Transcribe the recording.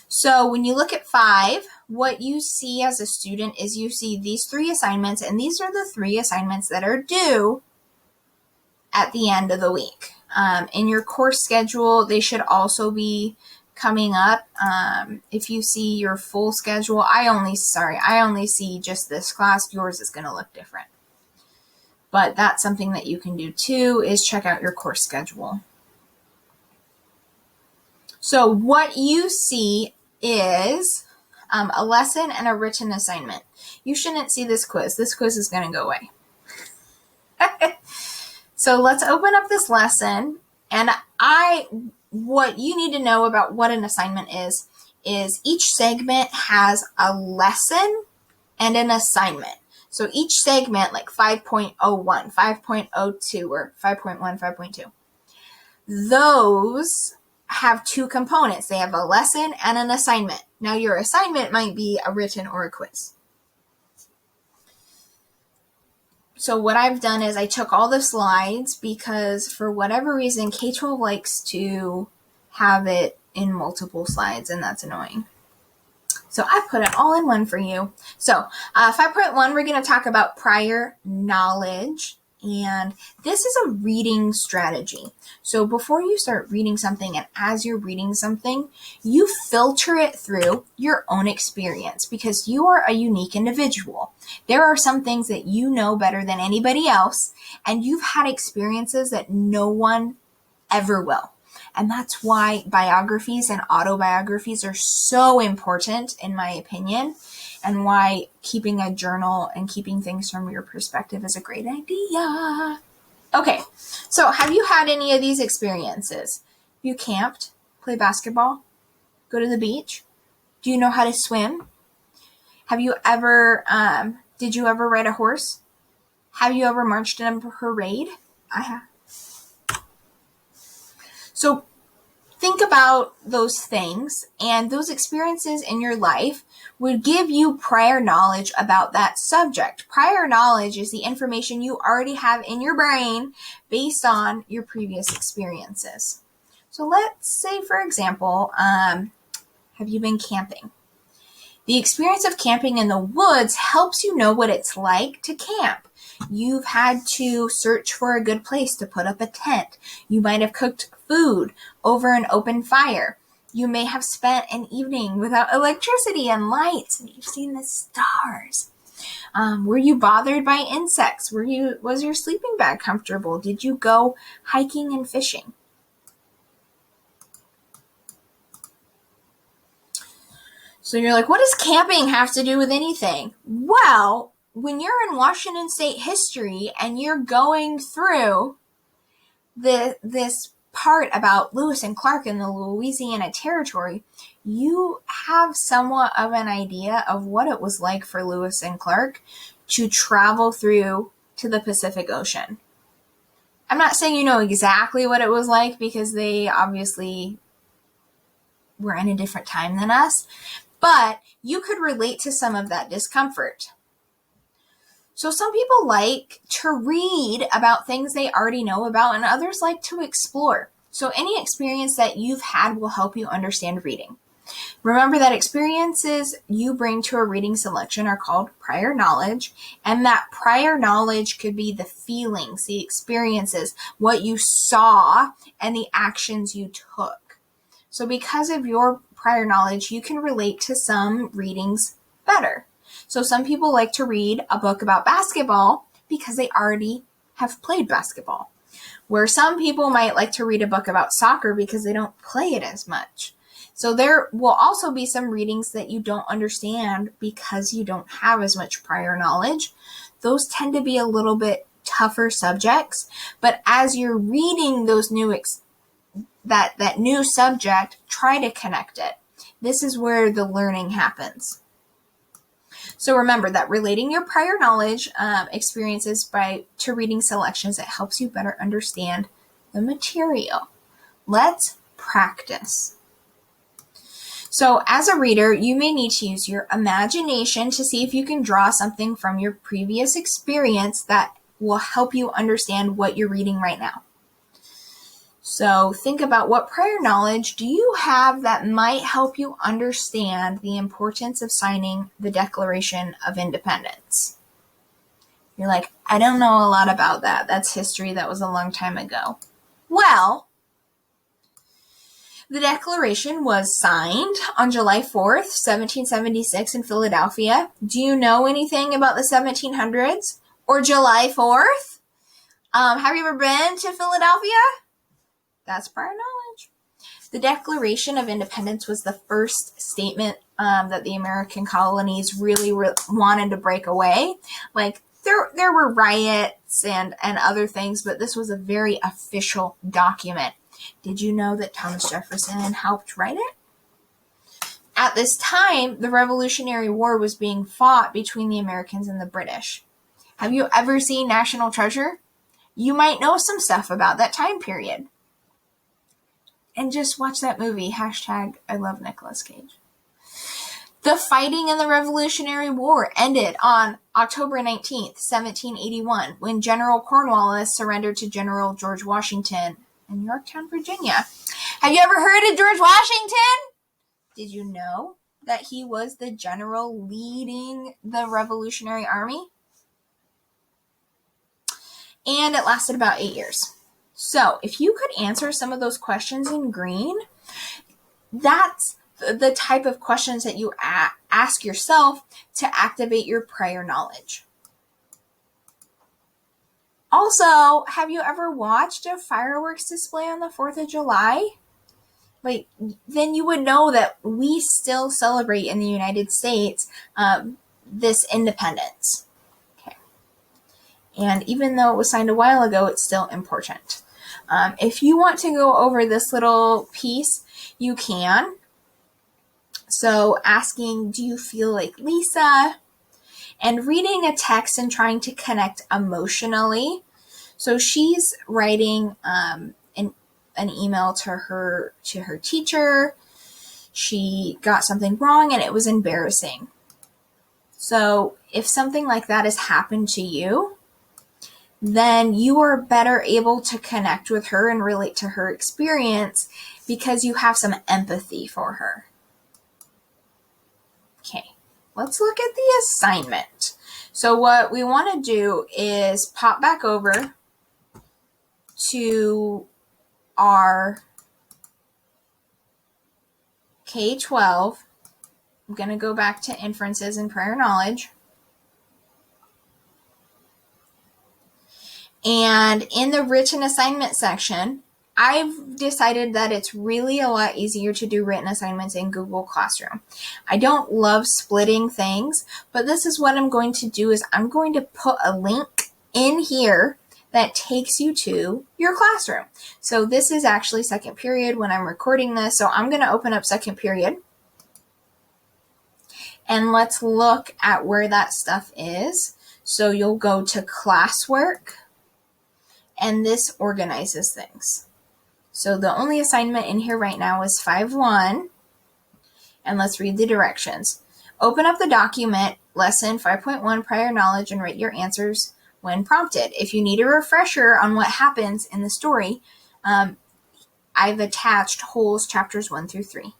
So when you look at 5, what you see as a student is you see these 3 assignments, and these are the 3 assignments that are due at the end of the week. In your course schedule, they should also be coming up. If you see your full schedule, I only see just this class. Yours is going to look different. But that's something that you can do too, is check out your course schedule. So what you see is a lesson and a written assignment. You shouldn't see this quiz. This quiz is going to go away. So let's open up this lesson, and what you need to know about what an assignment is each segment has a lesson and an assignment. So each segment, like 5.01, 5.02, or 5.1, 5.2, those have 2 components. They have a lesson and an assignment. Now your assignment might be a written or a quiz. So what I've done is I took all the slides because for whatever reason, K-12 likes to have it in multiple slides, and that's annoying. So I put it all in one for you. So 5.1, we're going to talk about prior knowledge. And this is a reading strategy. So before you start reading something, and as you're reading something, you filter it through your own experience because you are a unique individual. There are some things that you know better than anybody else, and you've had experiences that no one ever will. And that's why biographies and autobiographies are so important, in my opinion, and why keeping a journal and keeping things from your perspective is a great idea. Okay, so have you had any of these experiences? You camped, play basketball, go to the beach? Do you know how to swim? Have you ever, did you ever ride a horse? Have you ever marched in a parade? I have. So think about those things, and those experiences in your life would give you prior knowledge about that subject. Prior knowledge is the information you already have in your brain based on your previous experiences. So let's say, for example, have you been camping? The experience of camping in the woods helps you know what it's like to camp. You've had to search for a good place to put up a tent. You might have cooked food over an open fire. You may have spent an evening without electricity and lights, and you've seen the stars. Were you bothered by insects? Was your sleeping bag comfortable? Did you go hiking and fishing? So you're like, what does camping have to do with anything? Well, when you're in Washington State history and you're going through this part about Lewis and Clark in the Louisiana Territory, you have somewhat of an idea of what it was like for Lewis and Clark to travel through to the Pacific Ocean. I'm not saying you know exactly what it was like because they obviously were in a different time than us, but you could relate to some of that discomfort. So some people like to read about things they already know about, and others like to explore. So any experience that you've had will help you understand reading. Remember that experiences you bring to a reading selection are called prior knowledge, and that prior knowledge could be the feelings, the experiences, what you saw, and the actions you took. So because of your prior knowledge, you can relate to some readings better. So some people like to read a book about basketball because they already have played basketball, where some people might like to read a book about soccer because they don't play it as much. So there will also be some readings that you don't understand because you don't have as much prior knowledge. Those tend to be a little bit tougher subjects, but as you're reading those that new subject, try to connect it. This is where the learning happens. So remember that relating your prior knowledge experiences to reading selections, it helps you better understand the material. Let's practice. So as a reader, you may need to use your imagination to see if you can draw something from your previous experience that will help you understand what you're reading right now. So think about, what prior knowledge do you have that might help you understand the importance of signing the Declaration of Independence? You're like, I don't know a lot about that. That's history. That was a long time ago. Well, the Declaration was signed on July 4th, 1776 in Philadelphia. Do you know anything about the 1700s or July 4th? Have you ever been to Philadelphia? That's prior knowledge. The Declaration of Independence was the first statement that the American colonies really wanted to break away. Like, there were riots and other things, but this was a very official document. Did you know that Thomas Jefferson helped write it? At this time, the Revolutionary War was being fought between the Americans and the British. Have you ever seen National Treasure? You might know some stuff about that time period. And just watch that movie, #I love Nicolas Cage. The fighting in the Revolutionary War ended on October 19th, 1781, when General Cornwallis surrendered to General George Washington in Yorktown, Virginia. Have you ever heard of George Washington? Did you know that he was the general leading the Revolutionary Army? And it lasted about 8 years. So if you could answer some of those questions in green, that's the type of questions that you ask yourself to activate your prior knowledge. Also, have you ever watched a fireworks display on the 4th of July? Like, then you would know that we still celebrate in the United States this independence. Okay. And even though it was signed a while ago, it's still important. If you want to go over this little piece, you can. So asking, do you feel like Lisa? And reading a text and trying to connect emotionally. So she's writing an email to her teacher. She got something wrong and it was embarrassing. So if something like that has happened to you, then you are better able to connect with her and relate to her experience because you have some empathy for her. Okay, let's look at the assignment. So what we want to do is pop back over to our K-12. I'm going to go back to inferences and prior knowledge. And in the written assignment section, I've decided that it's really a lot easier to do written assignments in Google Classroom. I don't love splitting things, but this is what I'm going to do is I'm going to put a link in here that takes you to your classroom. So this is actually second period when I'm recording this. So I'm going to open up second period. And let's look at where that stuff is. So you'll go to classwork. And this organizes things. So the only assignment in here right now is 5.1. And let's read the directions. Open up the document, lesson 5.1, prior knowledge, and write your answers when prompted. If you need a refresher on what happens in the story, I've attached Holes chapters 1 through 3.